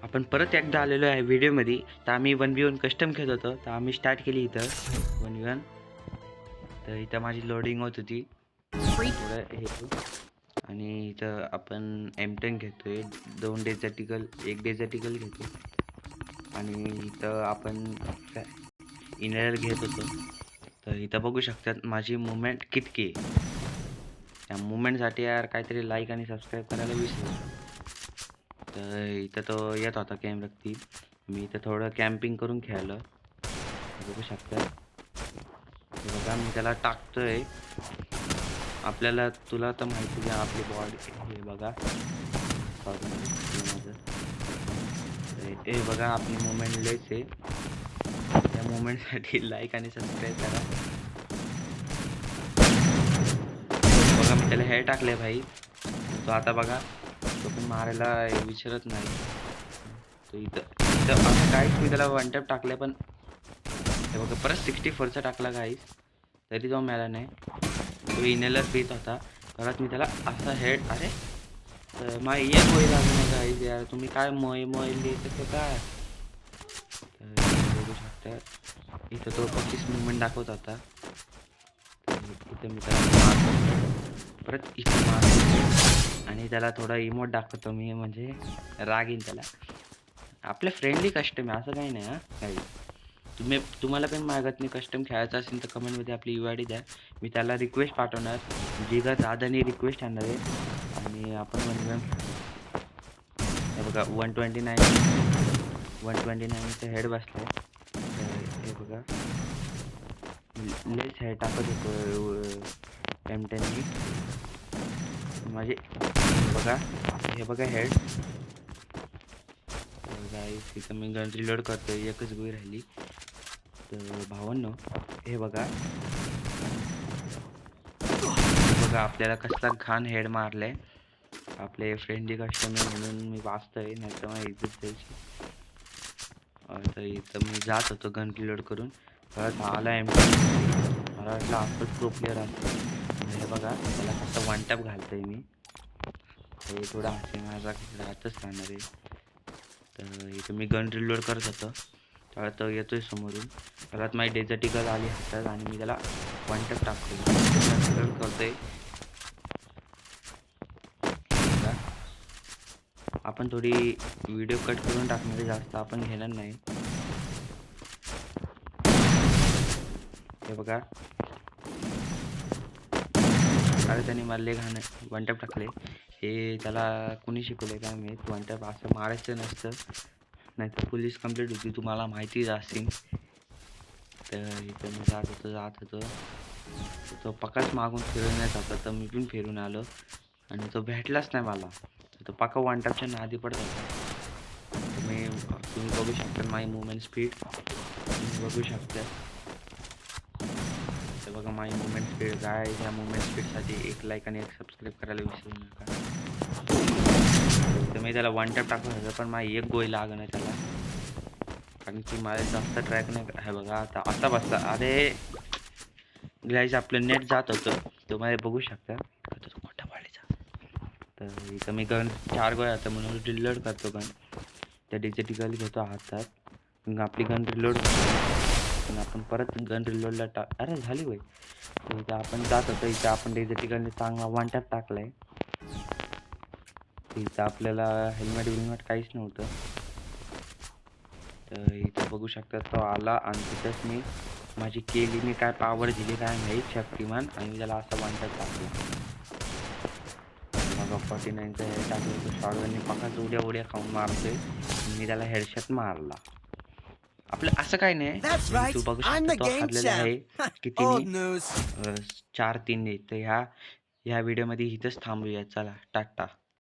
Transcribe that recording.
आपण परत एकदा आलेलो आहे व्हिडिओमध्ये. तर आम्ही 1v1 कस्टम खेळत होतो. तर आम्ही स्टार्ट केली इथं 1v1. तर इथं माझी लोडिंग होत होती थोडं हे. आणि इथं आपण M10 घेतोय, 2 डेझर्टिकल 1 डेझर्टिकल घेतो. आणि इथं आपण इनहेलर घेत होतो. तर इथं बघू शकतात माझी मुवमेंट कितकी आहे. त्या मुवमेंटसाठी यार काहीतरी लाईक आणि सबस्क्राईब करायला विसरू. तर इथं तो येत होता कॅमेराती. मी इथं थोडं कॅम्पिंग करून खेळलं. बघू शकता. बघा मी त्याला टाकतोय. आपल्याला तुला तर माहिती आहे आपली बॉडी. हे बघा हे बघा आपली मुवमेंट लयच आहे. त्या मुवमेंटसाठी लाईक आणि सबस्क्राईब करा. बघा मी त्याला हेड टाकले भाई. तो आता बघा तो पण मारायला विचारत नाही. तो इथं असं काहीच मी त्याला वन टॅप टाकले पण हे बघा परत 64चा टाकला काहीच तरी तो मिळाला नाही. तो इनहेलर पीत होता. परत मी त्याला असा हेड. अरे तर मग एक गोळी लागली नाही काहीच यार. तुम्ही काय मोईल देत काय. बघू शकता इथं तो 25 मुवमेंट दाखवत होता. इथं मी त्याला मारतो. परत इथं मारतो आणि त्याला थोडा इमोट दाखवतो मी, म्हणजे राग येईन त्याला. आपल्या फ्रेंडली कस्टम आहे असं काही नाही. काही तुम्हाला पण मागत कस्टम खेळायचं असेल तर कमेंटमध्ये आपली UID द्या. मी त्याला रिक्वेस्ट पाठवणार. जिगा दादानी रिक्वेस्ट आणणार आहे आणि आपण म्हणून हे बघा 129चं हेड बसलं आहे. हे बघा लेस हेड टाकत होतो M10नी माझे. हे बघा हेड. गाईस इथं मी गन रिलोड करतोय. एकच गोळी राहिली. तर भावांनो हे बघा आपल्याला कसला घाण हेड मारलाय. आपले फ्रेंडली कस्टमर म्हणून मी वाचतोय, नाही तर मग इज्जत द्यायची. तर इथं मी जात होतो गन रिलोड करून. परत आला M10. मला वाटलं आपलं प्रो प्लेअर असतं. हे बघा त्याला कसं वन टॅप घालतोय मी. हे थोडा हसी माझा राहतच राहणार आहे. तर इथं मी गन रिलोड करत होतो. त्याला तो येतोय समोरून. परत माझी डेझर्टिकल आली हातात आणि मी त्याला वन टॅप टाकतोय. रिलोड करतोय. आपण थोडी व्हिडिओ कट करून टाकणार, जास्त आपण घेणार नाही. हे बघा अरे त्याने मला घाण वन टॅप टाकले. हे त्याला कुणी शिकवले काय माहीत. वन टॅप असं मारायचं नसतं, नाहीतर पोलीस कंप्लेंट होती, तुम्हाला माहितीच असेल. तर इथं मी जात होतो. तो पकाच मागून फिरून येत होता. तर मी पण फिरून आलो आणि तो भेटलाच नाही मला. तो पक्का वन टॅपच्या नादी पडत होता. तुम्ही बघू शकता माझी मुवमेंट स्पीड. तुम्ही बघू शकता. तर बघा माझी मुवमेंट स्पीड काय. ह्या मुवमेंट स्पीडसाठी एक लाईक आणि एक सबस्क्राईब करायला विसरू नका. तर मी त्याला वन टॅप टाकत होतं पण माझी एक गोळी लाग नाही त्याला, कारण की माझ्या जास्त ट्रॅक नाही आहे. बघा आता बसला. अरे गाईस आपलं नेट जात होतं. तुम्हाला बघू शकता मोठा पाडीचा. तर इथं मी गन 4 गोळ्या होत्या म्हणून रिलोड करतो. गन त्या डिजिटल घेतो हातात. मग आपली गन रिलोड पण आपण परत गन रिलोडला अरे झाली होय. इथं आपण जात होतो. इथं आपण डिजिटलने चांगला वन टॅप टाकलाय. इथं आपल्याला हेल्मेट काहीच नव्हतं. तर इथं बघू शकता तो आला आणि तिथंच मी माझी केली. मी काय पावर दिली काय माहीत शक्तिमान, आणि मी त्याला असा वन टॅप टाकला. मग 49चं हेड टाकलं. तो शॉटगनने पकाच उड्या खाऊन मारतोय. मी त्याला हेडशॉट मारला. आपलं असं काही नाही. तू बघू शकता तो हरलेला आहे कितीने 4-3 ने. तर ह्या व्हिडिओमध्ये इथंच थांबूया. चला टाटा.